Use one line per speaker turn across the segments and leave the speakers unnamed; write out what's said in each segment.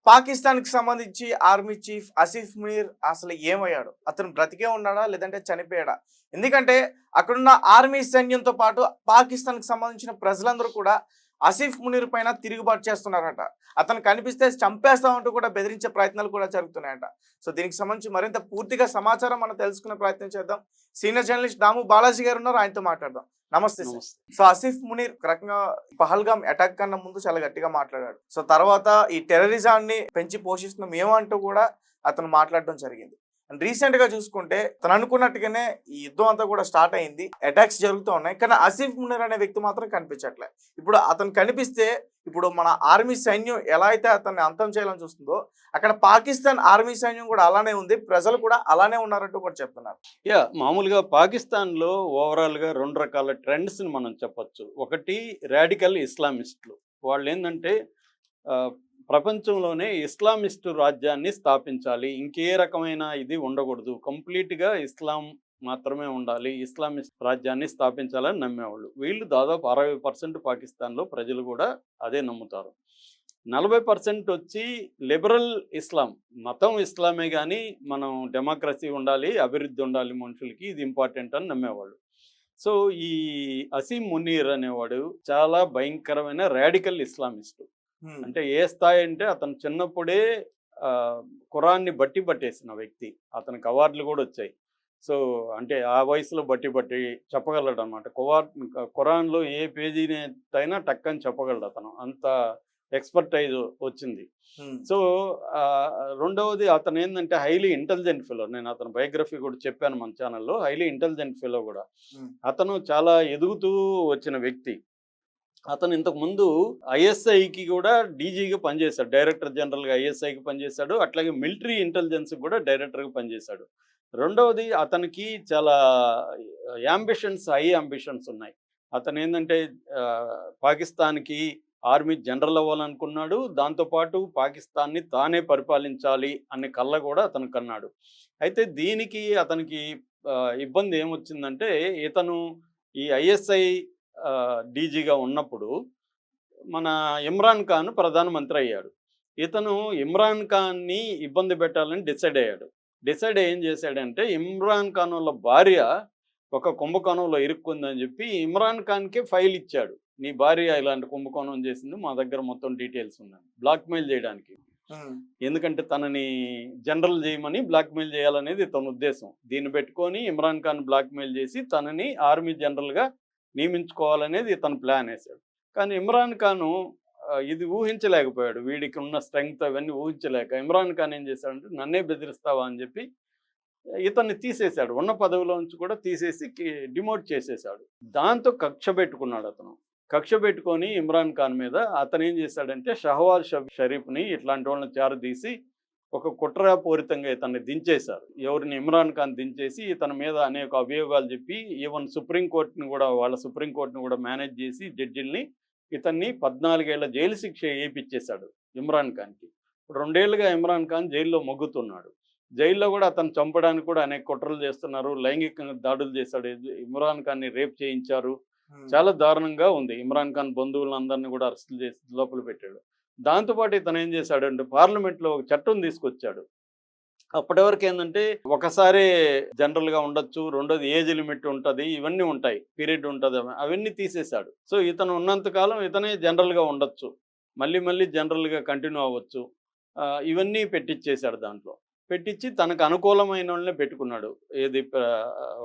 పాకిస్తాన్‌కి సంబంధించి army chief Asif Munir అసలు ఏమయ్యాడు? అతను బ్రతికే ఉన్నాడా? లేదంటే చనిపోయాడా? ఎందుకంటే అక్కడున్న ఆర్మీ సైన్యంతో పాటు పాకిస్తాన్‌కి సంబంధించిన ప్రజలందరూ కూడా ఆసిఫ్ మునీర్ పైన తిరుగుబాటు చేస్తున్నారట. అతను కనిపిస్తే చంపేస్తామంటూ కూడా బెదిరించే ప్రయత్నాలు కూడా జరుగుతున్నాయట. సో దీనికి సంబంధించి మరింత పూర్తిగా సమాచారం మనం తెలుసుకునే ప్రయత్నం చేద్దాం. సీనియర్ జర్నలిస్ట్ దాము బాలాజీ గారు ఉన్నారు. ఆయనతో మాట్లాడదాం. నమస్తే సార్.
నమస్తే.
సో ఆసిఫ్ మునీర్ ఒక రకంగా పహల్గామ్ అటాక్ కన్నా ముందు చాలా గట్టిగా మాట్లాడాడు. సో తర్వాత ఈ టెర్రరిజాన్ని పెంచి పోషిస్తున్నాం ఏమంటూ కూడా అతను మాట్లాడడం జరిగింది. అండ్ రీసెంట్ గా చూసుకుంటే తను అనుకున్నట్టుగానే ఈ యుద్ధం అంతా కూడా స్టార్ట్ అయింది. అటాక్స్ జరుగుతూ ఉన్నాయి. కానీ ఆసిఫ్ మునీర్ అనే వ్యక్తి మాత్రం కనిపించట్లే. ఇప్పుడు అతను కనిపిస్తే ఇప్పుడు మన ఆర్మీ సైన్యం ఎలా అయితే అతన్ని అంతం చేయాలని చూస్తుందో అక్కడ పాకిస్తాన్ ఆర్మీ సైన్యం కూడా అలానే ఉంది. ప్రజలు కూడా అలానే ఉన్నారంటూ కూడా చెప్తున్నారు.
మామూలుగా పాకిస్తాన్‌లో ఓవరాల్‌గా 2 రకాల ట్రెండ్స్‌ని మనం చెప్పొచ్చు. ఒకటి రాడికల్ ఇస్లామిస్టులు. వాళ్ళేందంటే ప్రపంచంలోనే ఇస్లామిస్టు రాజ్యాన్ని స్థాపించాలి. ఇంకే రకమైన ఇది ఉండకూడదు. కంప్లీట్‌గా ఇస్లాం మాత్రమే ఉండాలి. ఇస్లామిస్ట్ రాజ్యాన్ని స్థాపించాలని నమ్మేవాళ్ళు. వీళ్ళు దాదాపు 60% పాకిస్తాన్‌లో ప్రజలు కూడా అదే నమ్ముతారు. 40% వచ్చి లిబరల్ ఇస్లాం. మతం ఇస్లామే గానీ మనం డెమోక్రసీ ఉండాలి, అభివృద్ధి ఉండాలి మనుషులకి, ఇది ఇంపార్టెంట్ అని నమ్మేవాళ్ళు. సో ఈ అసీం మునీర్ అనేవాడు చాలా భయంకరమైన రాడికల్ ఇస్లామిస్టు. అంటే ఏ స్థాయి అంటే అతను చిన్నప్పుడే ఖురాన్ని పట్టేసిన వ్యక్తి. అతనికి అవార్డులు కూడా వచ్చాయి. సో అంటే ఆ వయసులో బట్టి చెప్పగలడు అనమాట. ఖురాన్లో ఏ పేజీని అయినా టక్కని చెప్పగలడు అతను. అంత ఎక్స్పర్టైజ్ వచ్చింది. సో రెండవది అతను ఏంటంటే హైలీ ఇంటెలిజెంట్ ఫెలో. నేను అతని బయోగ్రఫీ కూడా చెప్పాను మన ఛానల్లో. హైలీ ఇంటెలిజెంట్ ఫెలో కూడా. అతను చాలా ఎదుగుతూ వచ్చిన వ్యక్తి. అతను ఇంతకుముందు ఐఎస్ఐకి కూడా డీజీగా పనిచేశాడు. డైరెక్టర్ జనరల్గా ఐఎస్ఐకి పనిచేశాడు. అట్లాగే మిలిటరీ ఇంటెలిజెన్స్కి కూడా డైరెక్టర్గా పనిచేశాడు. రెండవది అతనికి చాలా హై అంబిషన్స్ ఉన్నాయి. అతను ఏంటంటే పాకిస్తాన్కి ఆర్మీ జనరల్ అవ్వాలనుకున్నాడు. దాంతోపాటు పాకిస్తాన్ని తానే పరిపాలించాలి అనే కళ్ళ కూడా అతను కన్నాడు. అయితే దీనికి అతనికి ఇబ్బంది ఏమొచ్చిందంటే ఇతను ఈ ఐఎస్ఐ డీజీగా ఉన్నప్పుడు మన ఇమ్రాన్ ఖాన్ ప్రధానమంత్రి అయ్యాడు. ఇతను ఇమ్రాన్ ఖాన్ని ఇబ్బంది పెట్టాలని డిసైడ్ ఏం చేశాడంటే ఇమ్రాన్ ఖాన్ వాళ్ళ భార్య ఒక కుంభకోణంలో ఇరుక్కుందని చెప్పి ఇమ్రాన్ ఖాన్కే ఫైల్ ఇచ్చాడు. నీ భార్య ఇలాంటి కుంభకోణం చేసింది, మా దగ్గర మొత్తం డీటెయిల్స్ ఉన్నాయి, బ్లాక్మెయిల్ చేయడానికి. ఎందుకంటే తనని జనరల్ చేయమని బ్లాక్మెయిల్ చేయాలనేది తన ఉద్దేశం. దీన్ని పెట్టుకొని ఇమ్రాన్ ఖాన్ బ్లాక్మెయిల్ చేసి తనని ఆర్మీ జనరల్గా నియమించుకోవాలనేది తన ప్లాన్ వేశాడు. కానీ ఇమ్రాన్ ఖాను ఇది ఊహించలేకపోయాడు. వీడికి ఉన్న స్ట్రెంగ్త్ అవన్నీ ఊహించలేక ఇమ్రాన్ ఖాన్ ఏం చేశాడంటే నన్నే బెదిరిస్తావా అని చెప్పి ఇతన్ని తీసేశాడు. ఉన్న పదవిలో నుంచి కూడా తీసేసి డిమోట్ చేసేశాడు. దాంతో కక్ష పెట్టుకొని ఇమ్రాన్ ఖాన్ మీద అతను ఏం చేశాడంటే షహబాజ్ షరీఫ్ని ఇట్లాంటి వాళ్ళని చేరదీసి ఒక కుట్రపూరితంగా ఇతన్ని దించేశారు. ఎవరిని ఇమ్రాన్ ఖాన్ దించేసి ఇతని మీద అనేక అభియోగాలు చెప్పి ఈవెన్ సుప్రీంకోర్టుని కూడా మేనేజ్ చేసి జడ్జిల్ని ఇతన్ని 14 ఏళ్ల జైలు శిక్ష వేయించేశాడు ఇమ్రాన్ ఖాన్కి. ఇప్పుడు 2 ఏళ్లుగా ఇమ్రాన్ ఖాన్ జైల్లో మొగ్గుతున్నాడు. జైల్లో కూడా అతను చంపడానికి కూడా అనేక కుట్రలు చేస్తున్నారు. లైంగికంగా దాడులు చేశాడు. ఇమ్రాన్ ఖాన్ని రేప్ చేయించారు. చాలా దారుణంగా ఉంది. ఇమ్రాన్ ఖాన్ బంధువులందరినీ కూడా అరెస్టులు చేసి లోపల పెట్టాడు. దాంతోపాటు ఇతను ఏం చేశాడంటే పార్లమెంట్లో ఒక చట్టం తీసుకొచ్చాడు. అప్పటి వరకు ఏంటంటే ఒకసారి జనరల్గా ఉండొచ్చు, రెండోది ఏజ్ లిమిట్ ఉంటుంది, ఇవన్నీ ఉంటాయి, పీరియడ్ ఉంటుంది, అవన్నీ తీసేశాడు. సో ఇతను ఉన్నంతకాలం ఇతనే జనరల్గా ఉండొచ్చు, మళ్ళీ జనరల్గా కంటిన్యూ అవ్వచ్చు, ఇవన్నీ పెట్టించేశాడు. దాంట్లో పెట్టించి తనకు అనుకూలమైన వాళ్ళనే పెట్టుకున్నాడు. ఏది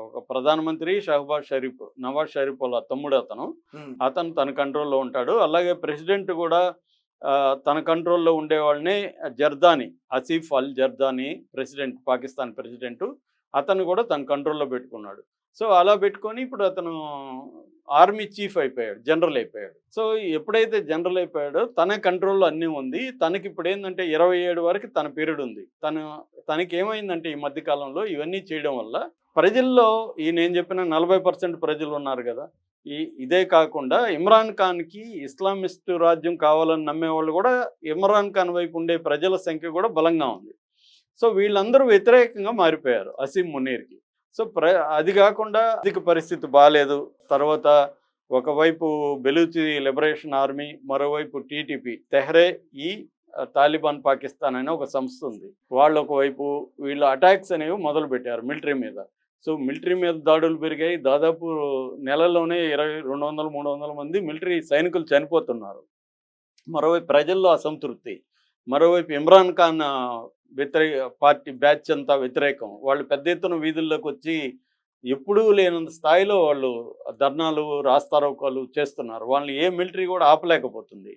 ఒక ప్రధానమంత్రి నవాజ్ షరీఫ్ వాళ్ళ తమ్ముడు అతను తన కంట్రోల్లో ఉంటాడు. అలాగే ప్రెసిడెంట్ కూడా తన కంట్రోల్లో ఉండేవాళ్ళనే జర్దానీ, ఆసిఫ్ అల్ జర్దానీ ప్రెసిడెంట్, పాకిస్తాన్ ప్రెసిడెంటు, అతను కూడా తన కంట్రోల్లో పెట్టుకున్నాడు. సో అలా పెట్టుకొని ఇప్పుడు అతను ఆర్మీ చీఫ్ అయిపోయాడు, జనరల్ అయిపోయాడు. సో ఎప్పుడైతే జనరల్ అయిపోయాడో తన కంట్రోల్లో అన్నీ ఉంది. తనకి ఇప్పుడు ఏంటంటే 27 వరకు తన పీరియడ్ ఉంది. తనకి ఏమైందంటే ఈ మధ్యకాలంలో ఇవన్నీ చేయడం వల్ల ప్రజల్లో నేను చెప్పిన 40% ప్రజలు ఉన్నారు కదా, ఇదే కాకుండా ఇమ్రాన్ ఖాన్కి ఇస్లామిస్ట్ రాజ్యం కావాలని నమ్మేవాళ్ళు కూడా ఇమ్రాన్ ఖాన్ వైపు ఉండే ప్రజల సంఖ్య కూడా బలంగా ఉంది. సో వీళ్ళందరూ వ్యతిరేకంగా మారిపోయారు అసీం మునీర్కి. సో అది కాకుండా ఆర్థిక పరిస్థితి బాగాలేదు. తర్వాత ఒకవైపు బెలూచి లిబరేషన్ ఆర్మీ, మరోవైపు టీటీపీ తెహ్రే ఈ తాలిబాన్ పాకిస్తాన్ అనే ఒక సంస్థ ఉంది. వాళ్ళు ఒకవైపు వీళ్ళు అటాక్స్ అనేవి మొదలు పెట్టారు మిలిటరీ మీద. సో మిలిటరీ మీద దాడులు పెరిగాయి. దాదాపు నెలలోనే 200-300 మంది మిలిటరీ సైనికులు చనిపోతున్నారు. మరోవైపు ప్రజల్లో అసంతృప్తి, మరోవైపు ఇమ్రాన్ ఖాన్ పార్టీ బ్యాచ్ అంతా వ్యతిరేకం. వాళ్ళు పెద్ద ఎత్తున వీధుల్లోకి వచ్చి ఎప్పుడూ లేనంత స్థాయిలో వాళ్ళు ధర్నాలు, రాస్తారోకోలు చేస్తున్నారు. వాళ్ళని ఏ మిలిటరీ కూడా ఆపలేకపోతుంది.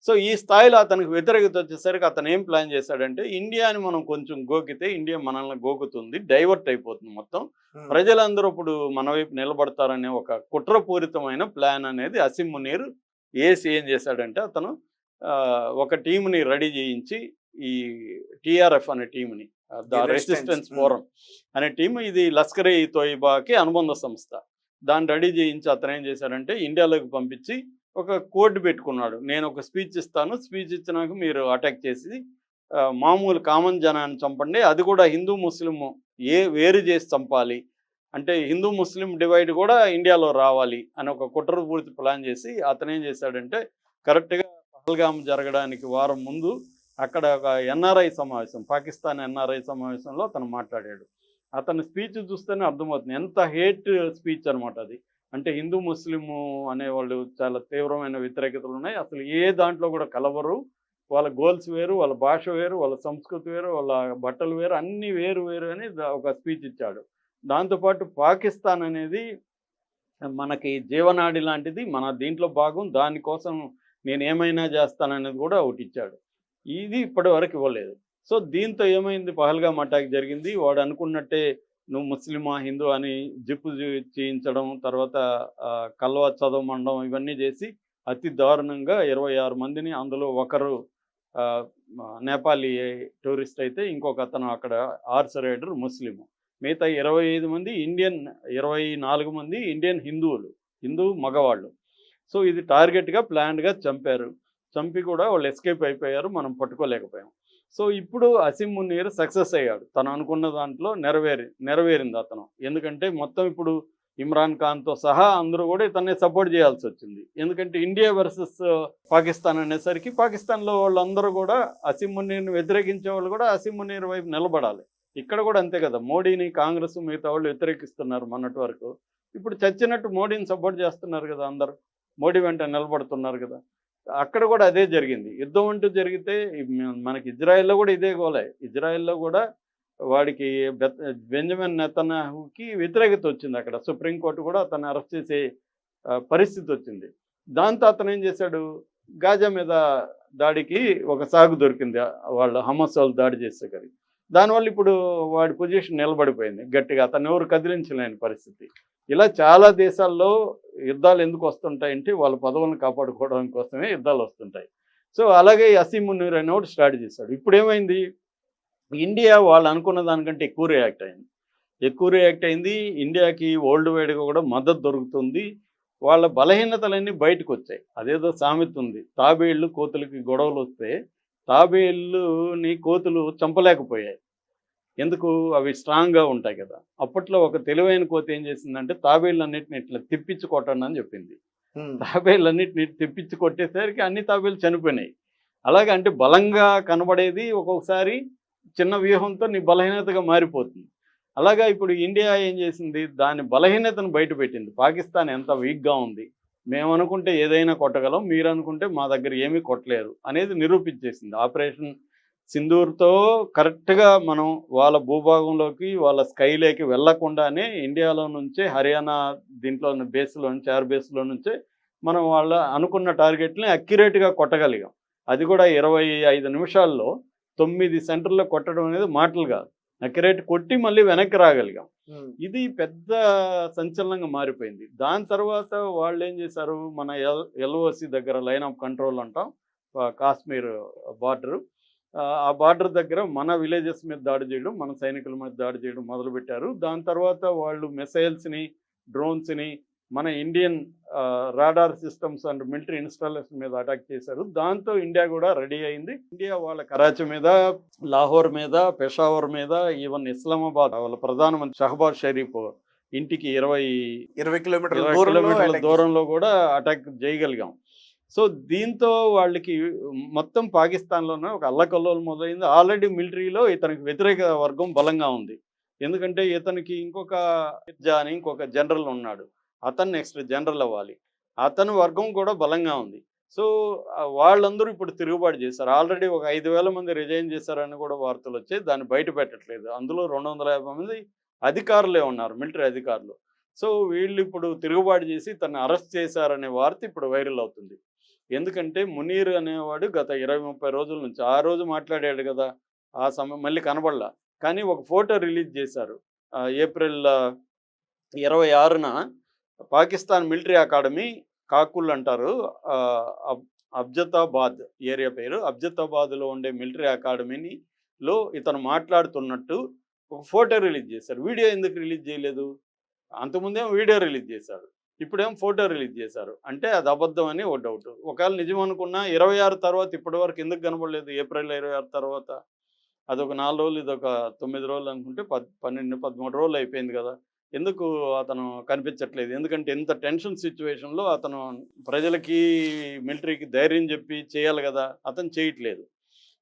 సో ఈ స్థాయిలో అతనికి వ్యతిరేకత వచ్చేసరికి అతను ఏం ప్లాన్ చేశాడంటే, ఇండియాని మనం కొంచెం గోకితే ఇండియా మనల్ని గోకుతుంది, డైవర్ట్ అయిపోతుంది మొత్తం, ప్రజలందరూ ఇప్పుడు మన వైపు నిలబడతారనే ఒక కుట్రపూరితమైన ప్లాన్ అనేది అసీం మునీర్ ఏం చేశాడంటే, అతను ఒక టీంని రెడీ చేయించి ఈ టీఆర్ఎఫ్ అనే టీంని, ద రెసిస్టెన్స్ ఫోరం అనే టీం, ఇది లష్కర్ ఈ తోయిబాకి అనుబంధ సంస్థ, దాన్ని రెడీ చేయించి అతను ఏం చేశాడంటే ఇండియాలోకి పంపించి ఒక కోడ్ పెట్టుకున్నాడు. నేను ఒక స్పీచ్ ఇస్తాను, స్పీచ్ ఇచ్చినాక మీరు అటాక్ చేసి మామూలు కామన్ జనాన్ని చంపండి, అది కూడా హిందూ ముస్లిం వేరు చేసి చంపాలి, అంటే హిందూ ముస్లిం డివైడ్ కూడా ఇండియాలో రావాలి అని ఒక కుట్రపూరిత ప్లాన్ చేసి అతను ఏం చేశాడంటే, కరెక్ట్గా పహల్గామ్ జరగడానికి వారం ముందు అక్కడ ఒక ఎన్ఆర్ఐ సమావేశం, పాకిస్తాన్ ఎన్ఆర్ఐ సమావేశంలో అతను మాట్లాడాడు. అతని స్పీచ్ చూస్తేనే అర్థమవుతుంది ఎంత హేట్ స్పీచ్ అనమాట అది. అంటే హిందూ ముస్లిము అనేవాళ్ళు చాలా తీవ్రమైన వ్యతిరేకతలు ఉన్నాయి, అసలు ఏ దాంట్లో కూడా కలవరు, వాళ్ళ గోల్స్ వేరు, వాళ్ళ భాష వేరు, వాళ్ళ సంస్కృతి వేరు, వాళ్ళ బట్టలు వేరు, అన్నీ వేరు వేరు అని ఒక స్పీచ్ ఇచ్చాడు. దాంతోపాటు పాకిస్తాన్ అనేది మనకి జీవనాడి లాంటిది, మన దీంట్లో భాగం, దానికోసం నేను ఏమైనా చేస్తాననేది కూడా ఒకటి ఇచ్చాడు. ఇది ఇప్పటి వరకు ఇవ్వలేదు. సో దీంతో ఏమైంది, పహల్గామ్ అటాక్ జరిగింది. వాడు అనుకున్నట్టే నువ్వు ముస్లిమా హిందూ అని జిప్పు చేయించడం, తర్వాత కల్వా చదవమండం, ఇవన్నీ చేసి అతి దారుణంగా 26 మందిని, అందులో ఒకరు నేపాలీ టూరిస్ట్ అయితే ఇంకొక అతను అక్కడ హార్స్ రైడర్ ముస్లిము, మిగతా 25 మంది ఇండియన్, 24 మంది ఇండియన్ హిందూ మగవాళ్ళు. సో ఇది టార్గెట్గా ప్లాన్డ్గా చంపారు. చంపి కూడా వాళ్ళు ఎస్కేప్ అయిపోయారు, మనం పట్టుకోలేకపోయాం. సో ఇప్పుడు అసీం మునీర్ సక్సెస్ అయ్యాడు, తను అనుకున్న దాంట్లో నెరవేరింది అతను. ఎందుకంటే మొత్తం ఇప్పుడు ఇమ్రాన్ ఖాన్తో సహా అందరూ కూడా ఇతన్ని సపోర్ట్ చేయాల్సి వచ్చింది. ఎందుకంటే ఇండియా వర్సెస్ పాకిస్తాన్ అనేసరికి పాకిస్తాన్లో వాళ్ళందరూ కూడా అసీం మునీర్ని వ్యతిరేకించే వాళ్ళు కూడా అసీం మునీర్ వైపు నిలబడాలి. ఇక్కడ కూడా అంతే కదా, మోడీని కాంగ్రెస్ మిగతా వాళ్ళు వ్యతిరేకిస్తున్నారు మొన్నటి వరకు, ఇప్పుడు చచ్చినట్టు మోడీని సపోర్ట్ చేస్తున్నారు కదా, అందరూ మోడీ వెంట నిలబడుతున్నారు కదా. అక్కడ కూడా అదే జరిగింది. యుద్ధం అంటూ జరిగితే మనకి ఇజ్రాయెల్లో కూడా ఇదే గోలే. ఇజ్రాయెల్లో కూడా వాడికి బెంజమిన్ నెతన్యాహుకి వ్యతిరేకత వచ్చింది. అక్కడ సుప్రీంకోర్టు కూడా అతన్ని అరెస్ట్ చేసే పరిస్థితి వచ్చింది. దాంతో అతను ఏం చేశాడు, గాజా మీద దాడికి ఒక సాగు దొరికింది, వాళ్ళు హమాస్ వాళ్ళు దాడి చేసేసరికి. దానివల్ల ఇప్పుడు వాడి పొజిషన్ నిలబడిపోయింది గట్టిగా, అతను ఎవరు కదిలించలేని పరిస్థితి. ఇలా చాలా దేశాల్లో యుద్ధాలు ఎందుకు వస్తుంటాయంటే వాళ్ళ పదవులను కాపాడుకోవడం కోసమే యుద్ధాలు వస్తుంటాయి. సో అలాగే అసీం మునీర్ అనేవాడు స్టార్ట్ చేశాడు. ఇప్పుడు ఏమైంది, ఇండియా వాళ్ళు అనుకున్న దానికంటే ఎక్కువ రియాక్ట్ అయింది. ఇండియాకి వరల్డ్ వైడ్గా కూడా మద్దతు దొరుకుతుంది. వాళ్ళ బలహీనతలన్నీ బయటకు వచ్చాయి. అదేదో సామెత ఉంది, తాబేళ్ళు కోతులకి గొడవలు వస్తే తాబేళ్ళుని కోతులు చంపలేకపోయాయి. ఎందుకు, అవి స్ట్రాంగ్గా ఉంటాయి కదా. అప్పట్లో ఒక తెలివైన కోతి ఏం చేసిందంటే తాబేళ్ళన్నిటిని ఇట్లా తిప్పించి కొట్టండి అని చెప్పింది. తాబేళ్ళన్నిటిని తిప్పించి కొట్టేసరికి అన్ని తాబేళ్ళు చనిపోయినాయి. అలాగే అంటే బలంగా కనబడేది ఒక్కొక్కసారి చిన్న వ్యూహంతో నీ బలహీనతగా మారిపోతుంది. అలాగా ఇప్పుడు ఇండియా ఏం చేసింది, దాని బలహీనతను బయటపెట్టింది. పాకిస్తాన్ ఎంత వీక్గా ఉంది, మేము అనుకుంటే ఏదైనా కొట్టగలం, మీరు అనుకుంటే మా దగ్గర ఏమీ కొట్టలేరు అనేది నిరూపించేసింది. ఆపరేషన్ సింధూర్తో కరెక్ట్గా మనం వాళ్ళ భూభాగంలోకి, వాళ్ళ స్కైలోకి వెళ్లకుండానే ఇండియాలో నుంచే, హర్యానా దీంట్లో బేస్లో నుంచి, ఎయిర్ బేస్లో నుంచే మనం వాళ్ళ అనుకున్న టార్గెట్ని అక్యురేట్గా కొట్టగలిగాం. అది కూడా 25 నిమిషాల్లో 9 సెంటర్లో కొట్టడం అనేది మాటలు కాదు, అక్యురేట్ కొట్టి మళ్ళీ వెనక్కి రాగలిగాం. ఇది పెద్ద సంచలనంగా మారిపోయింది. దాని తర్వాత వాళ్ళు ఏం చేశారు, మన ఎల్ఓసి దగ్గర లైన్ ఆఫ్ కంట్రోల్ అంటాం, కాశ్మీర్ బార్డరు, ఆ బార్డర్ దగ్గర మన విలేజెస్ మీద దాడి చేయడం, మన సైనికుల మీద దాడి చేయడం మొదలుపెట్టారు. దాని తర్వాత వాళ్ళు మిసైల్స్ని, డ్రోన్స్ని, మన Indian radar systems and military installation మీద అటాక్ చేశారు. దాంతో ఇండియా కూడా రెడీ అయింది. ఇండియా వాళ్ళ కరాచీ మీద, లాహోర్ మీద, పెషావర్ మీద, ఈవెన్ ఇస్లామాబాద్ వాళ్ళ ప్రధానమంత్రి షహబాజ్ షరీఫ్ ఇంటికి 20 కిలోమీటర్ల దూరంలో కూడా అటాక్ చేయగలిగాం. సో దీంతో వాళ్ళకి మొత్తం పాకిస్తాన్లోనే ఒక అల్లకల్లోలు మొదలైంది. ఆల్రెడీ మిలిటరీలో ఇతనికి వ్యతిరేక వర్గం బలంగా ఉంది. ఎందుకంటే ఇతనికి ఇంకొక మిర్జా అని ఇంకొక జనరల్ ఉన్నాడు. అతను నెక్స్ట్ జనరల్ అవ్వాలి. అతని వర్గం కూడా బలంగా ఉంది. సో వాళ్ళందరూ ఇప్పుడు తిరుగుబాటు చేశారు. ఆల్రెడీ ఒక 5,000 మంది రిజైన్ చేశారని కూడా వార్తలు వచ్చాయి. దాన్ని బయట పెట్టట్లేదు. అందులో 250 మంది అధికారులే ఉన్నారు, మిలిటరీ అధికారులు. సో వీళ్ళు ఇప్పుడు తిరుగుబాటు చేసి తనని అరెస్ట్ చేశారనే వార్త ఇప్పుడు వైరల్ అవుతుంది. ఎందుకంటే మునీర్ అనేవాడు గత 20-30 రోజుల నుంచి ఆ రోజు మాట్లాడాడు కదా, ఆ సమయం మళ్ళీ కనబడలా. కానీ ఒక ఫోటో రిలీజ్ చేశారు. ఏప్రిల్ 26న పాకిస్తాన్ మిలిటరీ అకాడమీ కాకుల్ అంటారు, అబ్జతాబాద్ ఏరియా పేరు. అబ్జతాబాద్లో ఉండే మిలిటరీ అకాడమీలో ఇతను మాట్లాడుతున్నట్టు ఒక ఫోటో రిలీజ్ చేశారు. వీడియో ఎందుకు రిలీజ్ చేయలేదు? అంతకుముందేమో వీడియో రిలీజ్ చేశారు, ఇప్పుడేమో ఫోటో రిలీజ్ చేశారు. అంటే అది అబద్ధం అని ఒక డౌట్. ఒకవేళ నిజం అనుకున్నా 26 తర్వాత ఇప్పటి వరకు ఎందుకు కనబడలేదు? ఏప్రిల్ 26 తర్వాత అదొక 4 రోజులు, ఇదొక 9 రోజులు అనుకుంటే 12, 13 రోజులు అయిపోయింది కదా. ఎందుకు అతను కనిపించట్లేదు? ఎందుకంటే ఇంత టెన్షన్ సిచ్యువేషన్లో అతను ప్రజలకి మిలిటరీకి ధైర్యం చెప్పి చేయాలి కదా, అతను చేయట్లేదు.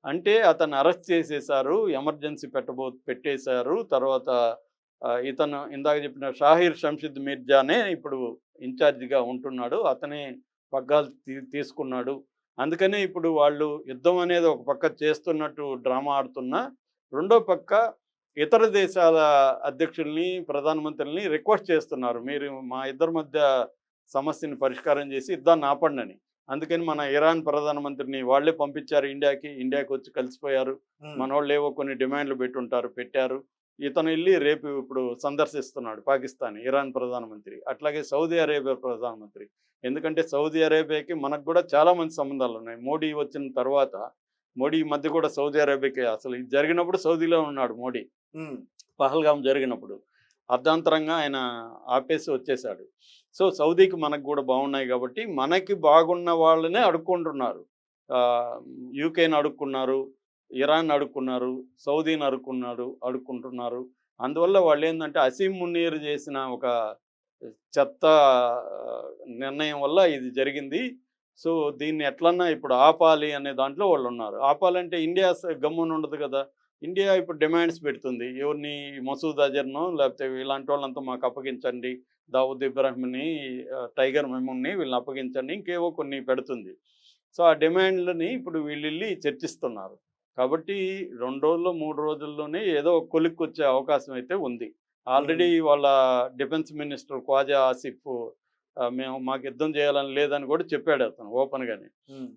అంటే అతను అరెస్ట్ చేసేసారు, ఎమర్జెన్సీ పెట్టేశారు. తర్వాత ఇతను ఇందాక చెప్పిన షాహిర్ షంషద్ మిర్జానే ఇప్పుడు ఇన్ఛార్జిగా ఉంటున్నాడు. అతనే పగ్గాలు తీసుకున్నాడు. అందుకనే ఇప్పుడు వాళ్ళు యుద్ధం అనేది ఒక పక్క చేస్తున్నట్టు డ్రామా ఆడుతున్నా, రెండో పక్క ఇతర దేశాల అధ్యక్షుల్ని, ప్రధానమంత్రుల్ని రిక్వెస్ట్ చేస్తున్నారు, మీరు మా ఇద్దరి మధ్య సమస్యని పరిష్కారం చేసి యుద్ధాన్ని ఆపండి. అందుకని మన ఇరాన్ ప్రధానమంత్రిని వాళ్ళే పంపించారు ఇండియాకి వచ్చి కలిసిపోయారు. మన వాళ్ళు ఏవో కొన్ని డిమాండ్లు పెట్టారు. ఇతను వెళ్ళి రేపు ఇప్పుడు సందర్శిస్తున్నాడు పాకిస్తాన్ ఇరాన్ ప్రధానమంత్రి, అట్లాగే సౌదీ అరేబియా ప్రధానమంత్రి. ఎందుకంటే సౌదీ అరేబియాకి మనకు కూడా చాలా మంచి సంబంధాలు ఉన్నాయి. మోడీ వచ్చిన తర్వాత మోడీ ఈ మధ్య కూడా సౌదీ అరేబియాకి, అసలు ఇది జరిగినప్పుడు సౌదీలో ఉన్నాడు మోడీ, పహల్గాం జరిగినప్పుడు అర్ధాంతరంగా ఆయన ఆపేసి వచ్చేసాడు. సో సౌదీకి మనకు కూడా బాగున్నాయి కాబట్టి మనకి బాగున్న వాళ్ళనే అడుక్కుంటున్నారు. యూకేని అడుక్కున్నారు, ఇరాన్ అడుక్కున్నారు, సౌదీని అడుక్కుంటున్నారు. అందువల్ల వాళ్ళు ఏంటంటే అసీం మునీర్ చేసిన ఒక చెత్త నిర్ణయం వల్ల ఇది జరిగింది. సో దీన్ని ఎట్లన్నా ఇప్పుడు ఆపాలి అనే దాంట్లో వాళ్ళు ఉన్నారు. ఆపాలంటే ఇండియా గమ్మున ఉండదు కదా. ఇండియా ఇప్పుడు డిమాండ్స్ పెడుతుంది, ఎవరిని మసూద్ అజర్నో లేకపోతే ఇలాంటి వాళ్ళంతా మాకు అప్పగించండి, దావుద్ ఇబ్రాహింని, టైగర్ మెమూన్ని వీళ్ళని అప్పగించండి, ఇంకేవో కొన్ని పెడుతుంది. సో ఆ డిమాండ్లని ఇప్పుడు వీళ్ళు వెళ్ళి చర్చిస్తున్నారు. కాబట్టి 2 రోజుల్లో 3 రోజుల్లోనే ఏదో కొలిక్కి వచ్చే అవకాశం అయితే ఉంది. ఆల్రెడీ వాళ్ళ డిఫెన్స్ మినిస్టర్ ఖ్వాజా ఆసిఫ్ మాకు యుద్ధం చేయాలని లేదని కూడా చెప్పాడు అతను ఓపెన్గానే.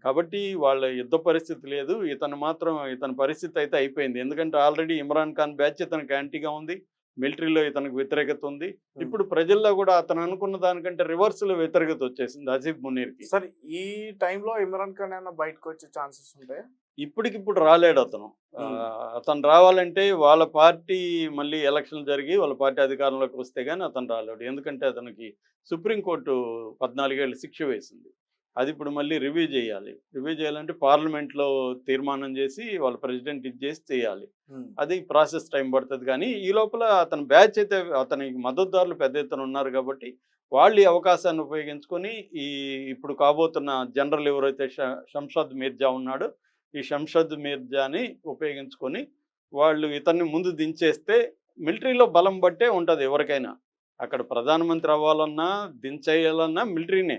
కాబట్టి వాళ్ళ యుద్ధ పరిస్థితి లేదు, ఇతని పరిస్థితి అయితే అయిపోయింది. ఎందుకంటే ఆల్రెడీ ఇమ్రాన్ ఖాన్ బ్యాచ్ ఇతనికి యాంటీగా ఉంది, మిలిటరీలో ఇతనికి వ్యతిరేకత ఉంది. ఇప్పుడు ప్రజల్లో కూడా అతను అనుకున్న దానికంటే రివర్స్లో వ్యతిరేకత వచ్చేసింది ఆసిఫ్ మునీర్కి.
సరే, ఈ టైంలో ఇమ్రాన్ ఖాన్ ఏమైనా బయటకు వచ్చే ఛాన్సెస్ ఉంటాయా?
ఇప్పటికిప్పుడు రాలేడు అతను. అతను రావాలంటే వాళ్ళ పార్టీ మళ్ళీ ఎలక్షన్లు జరిగి వాళ్ళ పార్టీ అధికారంలోకి వస్తే కానీ అతను రాలేడు. ఎందుకంటే అతనికి సుప్రీంకోర్టు 14 ఏళ్ళు శిక్ష వేసింది. అది ఇప్పుడు మళ్ళీ రివ్యూ చేయాలంటే పార్లమెంట్లో తీర్మానం చేసి వాళ్ళ ప్రెసిడెంట్ చేసి చేయాలి. అది ప్రాసెస్ టైం పడుతుంది. కానీ ఈ లోపల అతని బ్యాచ్ అయితే, అతనికి మద్దతుదారులు పెద్ద ఎత్తున ఉన్నారు కాబట్టి వాళ్ళు ఈ అవకాశాన్ని ఉపయోగించుకొని ఇప్పుడు కాబోతున్న జనరల్ ఎవరైతే షంషద్ మిర్జా ఉన్నాడో ఈ షంషద్ మిర్జాని ఉపయోగించుకొని వాళ్ళు ఇతన్ని ముందు దించేస్తే మిలిటరీలో బలం బట్టే ఉంటుంది ఎవరికైనా. అక్కడ ప్రధానమంత్రి అవ్వాలన్నా దించేయాలన్నా మిలిటరీనే.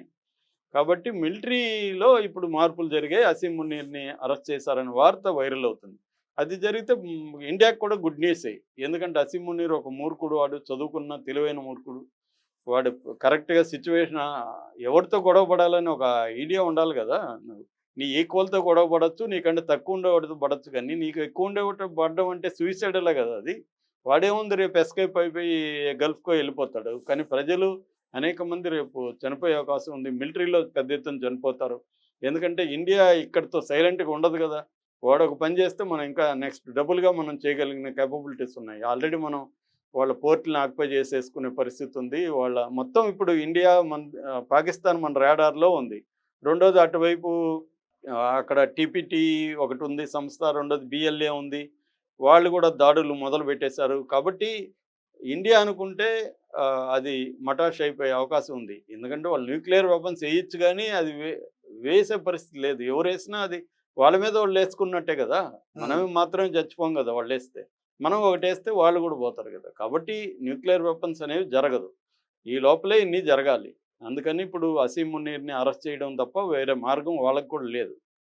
కాబట్టి మిలిటరీలో ఇప్పుడు మార్పులు జరిగాయి. అసీం మునీర్ని అరెస్ట్ చేశారనే వార్త వైరల్ అవుతుంది. అది జరిగితే ఇండియాకి కూడా గుడ్ న్యూసే. ఎందుకంటే అసీం మునీర్ ఒక మూర్ఖుడు, వాడు చదువుకున్న తెలివైన మూర్ఖుడు. వాడు కరెక్ట్గా సిచ్యువేషన్ ఎవరితో గొడవ పడాలని ఒక ఐడియా ఉండాలి కదా. నీ ఈక్వల్తో గొడవ పడవచ్చు, నీకంటే తక్కువ ఉండేవాడితో పడవచ్చు, కానీ నీకు ఎక్కువ ఉండేవాటి పడడం అంటే సూసైడలే కదా అది. వాడేముంది, రేపు ఎస్కేప్ అయిపోయి గల్ఫ్కో వెళ్ళిపోతాడు. కానీ ప్రజలు అనేక మంది రేపు చనిపోయే అవకాశం ఉంది. మిలిటరీలో పెద్ద ఎత్తున చనిపోతారు. ఎందుకంటే ఇండియా ఇక్కడితో సైలెంట్గా ఉండదు కదా. వాడు ఒక పని చేస్తే మనం ఇంకా నెక్స్ట్ డబుల్గా మనం చేయగలిగిన కేపబిలిటీస్ ఉన్నాయి. ఆల్రెడీ మనం వాళ్ళ పోర్టులను ఆక్యుపై చేసేసుకునే పరిస్థితి ఉంది. వాళ్ళ మొత్తం ఇప్పుడు ఇండియా పాకిస్తాన్ మన రాడార్లో ఉంది. రెండోది అటువైపు అక్కడ టీపీటీ ఒకటి ఉంది సంస్థ, రెండోది బిఎల్ఏ ఉంది. వాళ్ళు కూడా దాడులు మొదలు పెట్టేశారు. కాబట్టి ఇండియా అనుకుంటే అది మటాష్ అయిపోయే అవకాశం ఉంది. ఎందుకంటే వాళ్ళు న్యూక్లియర్ వెపన్స్ వేయచ్చు, కానీ అది వేసే పరిస్థితి లేదు. ఎవరు వేసినా అది వాళ్ళ మీద వాళ్ళు వేసుకున్నట్టే కదా. మనం మాత్రమే చచ్చిపోం కదా వాళ్ళు వేస్తే. మనం ఒకటేస్తే వాళ్ళు కూడా పోతారు కదా. కాబట్టి న్యూక్లియర్ వెపన్స్ అనేవి జరగదు. ఈ లోపలే ఇన్ని జరగాలి. అందుకని ఇప్పుడు అసీం మునీర్‌ని అరెస్ట్ చేయడం తప్ప వేరే మార్గం వాళ్ళకి కూడా లేదు.